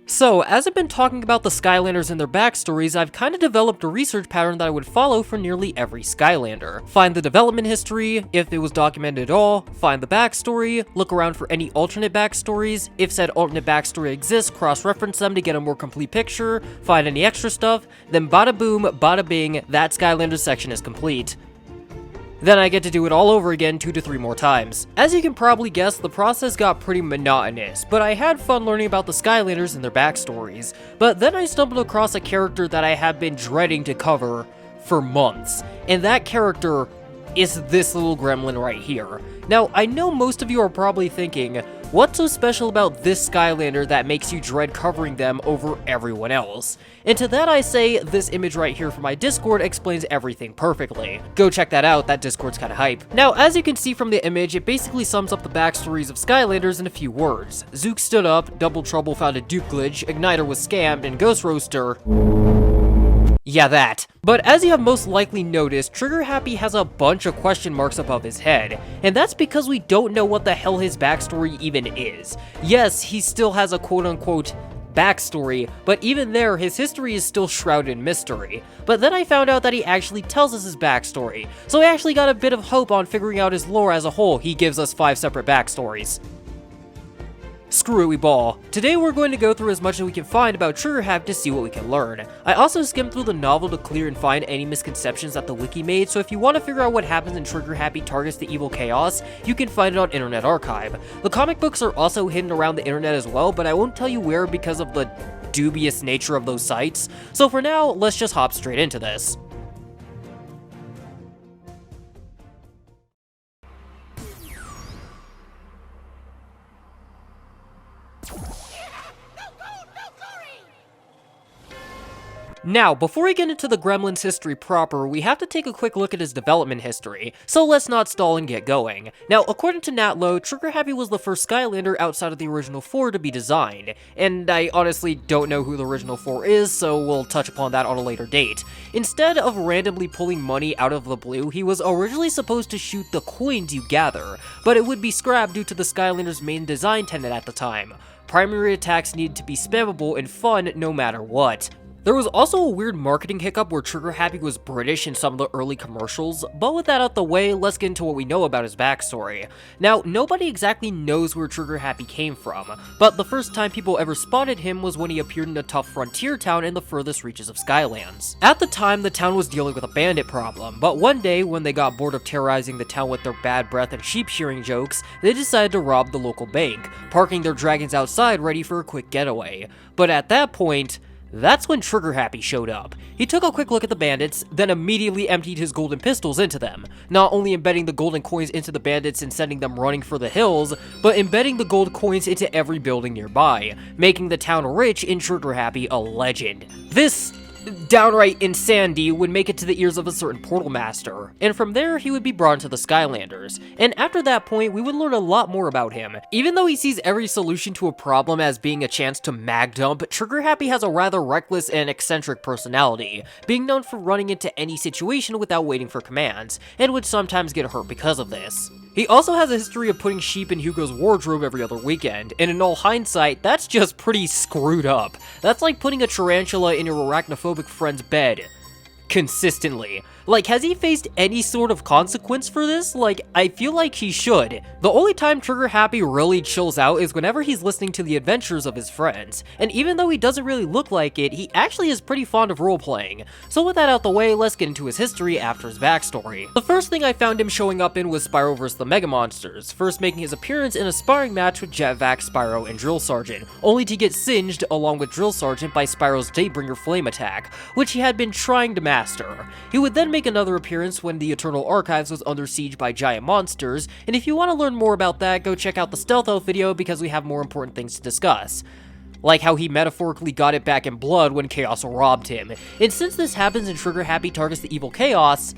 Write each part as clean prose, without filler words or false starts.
So, as I've been talking about the Skylanders and their backstories, I've kind of developed a research pattern that I would follow for nearly every Skylander. Find the development history, if it was documented at all, find the backstory, look around for any alternate backstories, if said alternate backstory exists, cross-reference them to get a more complete picture, find any extra stuff, then bada boom, bada bing, that Skylanders section is complete. Then I get to do it all over again 2 to 3 more times. As you can probably guess, the process got pretty monotonous, but I had fun learning about the Skylanders and their backstories. But then I stumbled across a character that I have been dreading to cover for months, and that character is this little gremlin right here. Now, I know most of you are probably thinking, what's so special about this Skylander that makes you dread covering them over everyone else? And to that I say, this image right here from my Discord explains everything perfectly. Go check that out, that Discord's kinda hype. Now, as you can see from the image, it basically sums up the backstories of Skylanders in a few words. Zook stood up, Double Trouble found a dupe glitch, Igniter was scammed, and Ghost Roaster... yeah, that. But as you have most likely noticed, Trigger Happy has a bunch of question marks above his head, and that's because we don't know what the hell his backstory even is. Yes, he still has a quote-unquote backstory, but even there, his history is still shrouded in mystery. But then I found out that he actually tells us his backstory, so I actually got a bit of hope on figuring out his lore as a whole. He gives us 5 separate backstories. Screw it, we ball. Today we're going to go through as much as we can find about Trigger Happy to see what we can learn. I also skimmed through the novel to clear and find any misconceptions that the wiki made, so if you want to figure out what happens in Trigger Happy targets the evil Kaos, you can find it on Internet Archive. The comic books are also hidden around the internet as well, but I won't tell you where because of the dubious nature of those sites. So for now, let's just hop straight into this. Now, before we get into the Gremlin's history proper, we have to take a quick look at his development history, so let's not stall and get going. Now, according to Natlo, Trigger Happy was the first Skylander outside of the original 4 to be designed, and I honestly don't know who the original 4 is, so we'll touch upon that on a later date. Instead of randomly pulling money out of the blue, he was originally supposed to shoot the coins you gather, but it would be scrapped due to the Skylander's main design tenet at the time. Primary attacks needed to be spammable and fun no matter what. There was also a weird marketing hiccup where Trigger Happy was British in some of the early commercials, but with that out the way, let's get into what we know about his backstory. Now, nobody exactly knows where Trigger Happy came from, but the first time people ever spotted him was when he appeared in a tough frontier town in the furthest reaches of Skylands. At the time, the town was dealing with a bandit problem, but one day, when they got bored of terrorizing the town with their bad breath and sheep shearing jokes, they decided to rob the local bank, parking their dragons outside ready for a quick getaway. But at that point, that's when Trigger Happy showed up. He took a quick look at the bandits, then immediately emptied his golden pistols into them, not only embedding the golden coins into the bandits and sending them running for the hills, but embedding the gold coins into every building nearby, making the town rich and Trigger Happy a legend. This downright insanity would make it to the ears of a certain portal master, and from there he would be brought into the Skylanders, and after that point we would learn a lot more about him. Even though he sees every solution to a problem as being a chance to mag dump, Trigger Happy has a rather reckless and eccentric personality, being known for running into any situation without waiting for commands, and would sometimes get hurt because of this. He also has a history of putting sheep in Hugo's wardrobe every other weekend, and in all hindsight, that's just pretty screwed up. That's like putting a tarantula in your arachnophobic friend's bed. Consistently. Like, has he faced any sort of consequence for this? Like, I feel like he should. The only time Trigger Happy really chills out is whenever he's listening to the adventures of his friends, and even though he doesn't really look like it, he actually is pretty fond of role-playing. So with that out the way, let's get into his history after his backstory. The first thing I found him showing up in was Spyro vs. the Mega Monsters, first making his appearance in a sparring match with Jetvac, Spyro, and Drill Sergeant, only to get singed along with Drill Sergeant by Spyro's Daybringer flame attack, which he had been trying to master. He would then make another appearance when the Eternal Archives was under siege by giant monsters, and if you want to learn more about that, go check out the Stealth Elf video because we have more important things to discuss. Like how he metaphorically got it back in blood when Kaos robbed him. And since this happens and Trigger Happy targets the evil Kaos,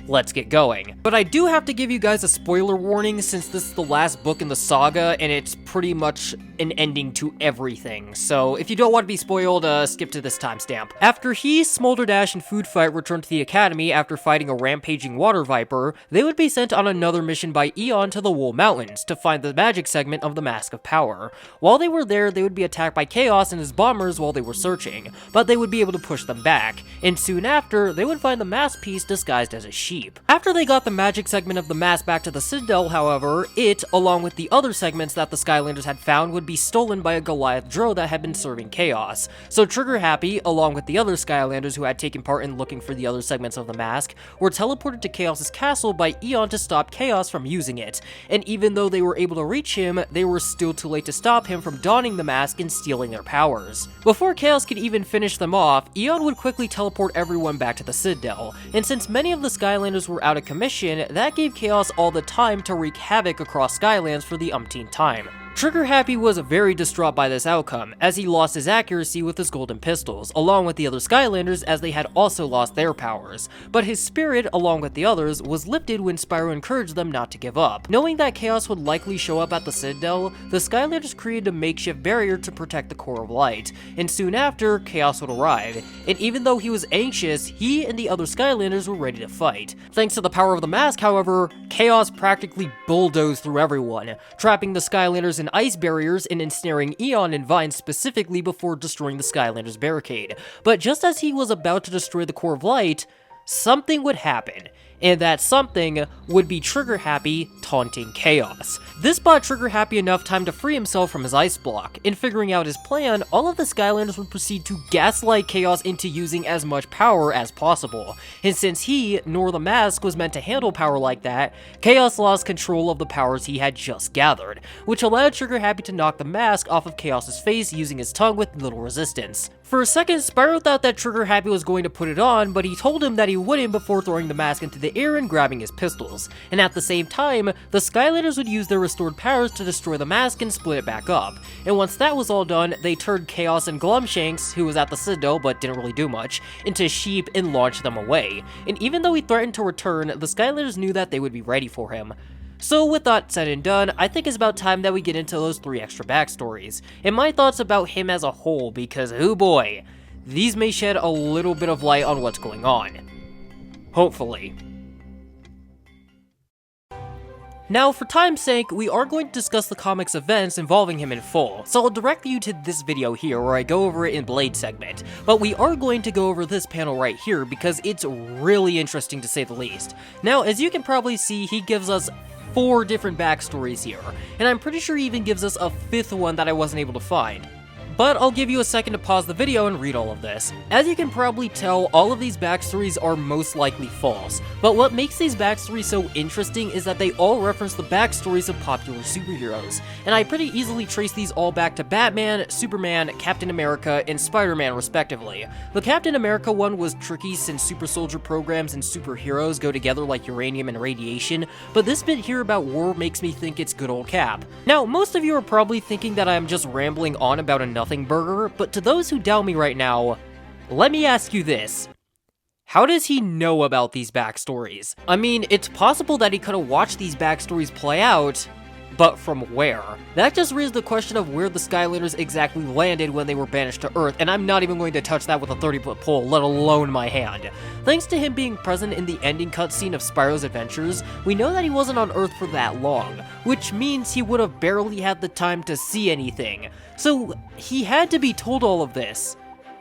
let's get going. But I do have to give you guys a spoiler warning since this is the last book in the saga and it's pretty much an ending to everything, so if you don't want to be spoiled, skip to this timestamp. After he, Smolder Dash, and Food Fight returned to the academy after fighting a rampaging water viper, they would be sent on another mission by Eon to the Wool Mountains to find the magic segment of the Mask of Power. While they were there, they would be attacked by Kaos and his bombers while they were searching, but they would be able to push them back, and soon after, they would find the mask piece disguised as a sheep. After they got the magic segment of the mask back to the Citadel, however, it, along with the other segments that the Skylanders had found, would be stolen by a Goliath Drow that had been serving Kaos. So Trigger Happy, along with the other Skylanders who had taken part in looking for the other segments of the mask, were teleported to Kaos' castle by Eon to stop Kaos from using it, and even though they were able to reach him, they were still too late to stop him from donning the mask and stealing their powers. Before Kaos could even finish them off, Eon would quickly teleport everyone back to the Citadel, and since many of the Skylanders were out of commission, that gave Kaos all the time to wreak havoc across Skylands for the umpteenth time. Trigger Happy was very distraught by this outcome, as he lost his accuracy with his golden pistols, along with the other Skylanders as they had also lost their powers, but his spirit, along with the others, was lifted when Spyro encouraged them not to give up. Knowing that Kaos would likely show up at the Citadel, the Skylanders created a makeshift barrier to protect the Core of Light, and soon after, Kaos would arrive, and even though he was anxious, he and the other Skylanders were ready to fight. Thanks to the power of the mask, however, Kaos practically bulldozed through everyone, trapping the Skylanders in ice barriers and ensnaring Eon and Vine specifically before destroying the Skylanders barricade. But just as he was about to destroy the Core of Light, something would happen, and that something would be Trigger Happy taunting Kaos. This bought Trigger Happy enough time to free himself from his ice block. In figuring out his plan, all of the Skylanders would proceed to gaslight Kaos into using as much power as possible, and since he, nor the mask, was meant to handle power like that, Kaos lost control of the powers he had just gathered, which allowed Trigger Happy to knock the mask off of Kaos' face using his tongue with little resistance. For a second, Spyro thought that Trigger Happy was going to put it on, but he told him that he wouldn't before throwing the mask into the air and grabbing his pistols, and at the same time, the Skylanders would use their restored powers to destroy the mask and split it back up, and once that was all done, they turned Kaos and Glumshanks, who was at the Citadel but didn't really do much, into sheep and launched them away, and even though he threatened to return, the Skylanders knew that they would be ready for him. So with that said and done, I think it's about time that we get into those 3 extra backstories, and my thoughts about him as a whole, because oh boy, these may shed a little bit of light on what's going on. Hopefully. Now, for time's sake, we are going to discuss the comic's events involving him in full, so I'll direct you to this video here where I go over it in Blade segment, but we are going to go over this panel right here because it's really interesting to say the least. Now, as you can probably see, he gives us 4 different backstories here, and I'm pretty sure he even gives us a 5th one that I wasn't able to find. But I'll give you a second to pause the video and read all of this. As you can probably tell, all of these backstories are most likely false, but what makes these backstories so interesting is that they all reference the backstories of popular superheroes, and I pretty easily trace these all back to Batman, Superman, Captain America, and Spider-Man respectively. The Captain America one was tricky since super soldier programs and superheroes go together like uranium and radiation, but this bit here about war makes me think it's good old Cap. Now, most of you are probably thinking that I'm just rambling on about a nothing burger, but to those who doubt me right now, let me ask you this. How does he know about these backstories? I mean, it's possible that he could have watched these backstories play out, but from where? That just raises the question of where the Skylanders exactly landed when they were banished to Earth, and I'm not even going to touch that with a 30-foot pole, let alone my hand. Thanks to him being present in the ending cutscene of Spyro's adventures, we know that he wasn't on Earth for that long, which means he would have barely had the time to see anything. So he had to be told all of this.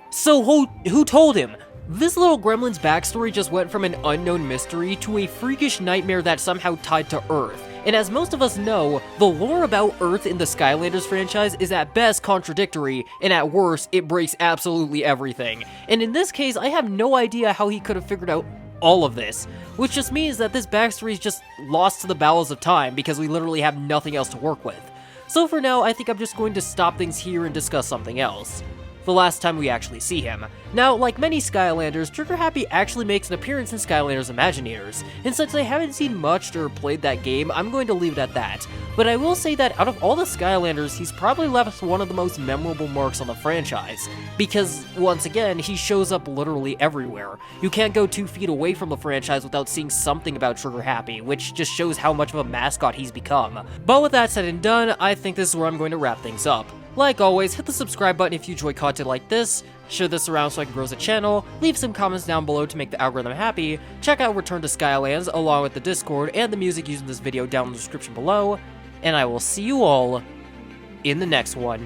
So who told him? This little gremlin's backstory just went from an unknown mystery to a freakish nightmare that's somehow tied to Earth. And as most of us know, the lore about Earth in the Skylanders franchise is at best contradictory, and at worst, it breaks absolutely everything. And in this case, I have no idea how he could have figured out all of this, which just means that this backstory is just lost to the bowels of time because we literally have nothing else to work with. So for now, I think I'm just going to stop things here and discuss something else. the last time we actually see him. Now, like many Skylanders, Trigger Happy actually makes an appearance in Skylanders Imagineers, and since I haven't seen much or played that game, I'm going to leave it at that. But I will say that out of all the Skylanders, he's probably left one of the most memorable marks on the franchise, because, once again, he shows up literally everywhere. You can't go 2 feet away from the franchise without seeing something about Trigger Happy, which just shows how much of a mascot he's become. But with that said and done, I think this is where I'm going to wrap things up. Like always, hit the subscribe button if you enjoy content like this, share this around so I can grow the channel, leave some comments down below to make the algorithm happy, check out Return to Skylands along with the Discord and the music used in this video down in the description below, and I will see you all in the next one.